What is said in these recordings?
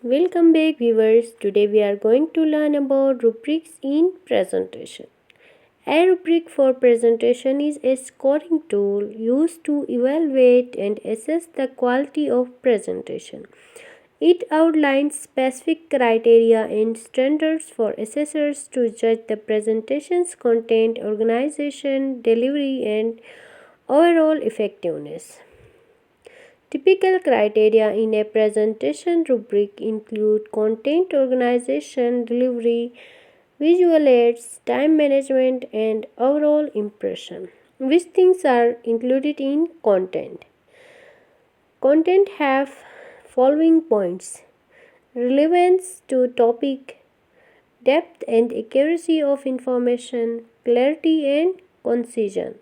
Welcome back viewers. Today we are going to learn about rubrics in presentation. A rubric for presentation is a scoring tool used to evaluate and assess the quality of presentation. It outlines specific criteria and standards for assessors to judge the presentation's content, organization, delivery, and overall effectiveness. Typical criteria in a presentation rubric include content organization, delivery, visual aids, time management, and overall impression. Which things are included in content? Content have following points: relevance to topic, depth and accuracy of information, clarity and concision.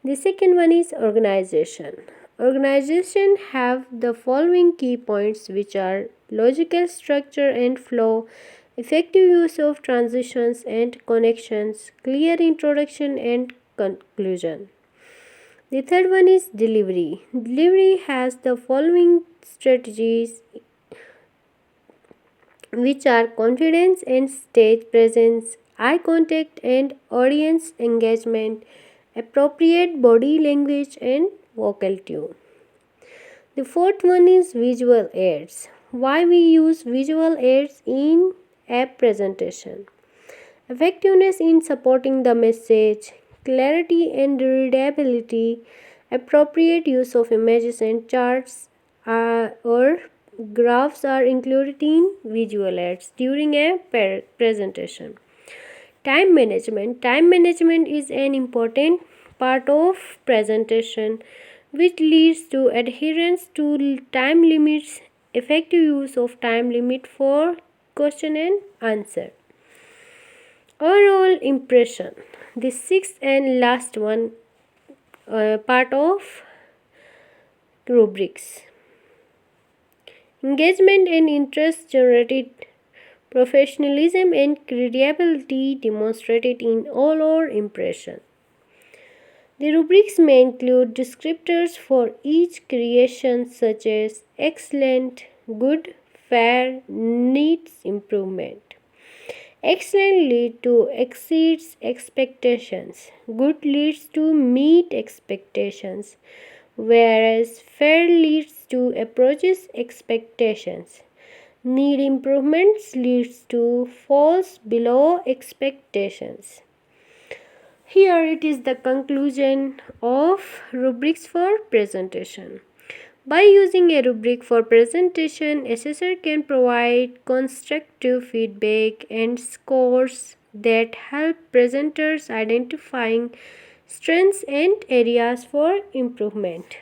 The second one is organization. Organization have the following key points, which are logical structure and flow, effective use of transitions and connections, clear introduction and conclusion. The third one is delivery. Delivery has the following strategies, which are confidence and stage presence, eye contact and audience engagement, appropriate body language and vocal tune. The fourth one is visual aids. Why we use visual aids in a presentation? Effectiveness in supporting the message, clarity and readability, appropriate use of images and charts or graphs are included in visual aids during a presentation. Time management. Time management is an important part of presentation which leads to adherence to time limits, effective use of time limit for question and answer. Overall impression. The sixth and last one part of rubrics. Engagement and interest generated, professionalism and credibility demonstrated in all our impression. The rubrics may include descriptors for each creation such as excellent, good, fair, needs improvement. Excellent lead to exceeds expectations. Good leads to meet expectations, whereas fair leads to approaches expectations. Need improvements leads to falls below expectations. Here it is the conclusion of rubrics for presentation. By using a rubric for presentation, assessor can provide constructive feedback and scores that help presenters identifying strengths and areas for improvement.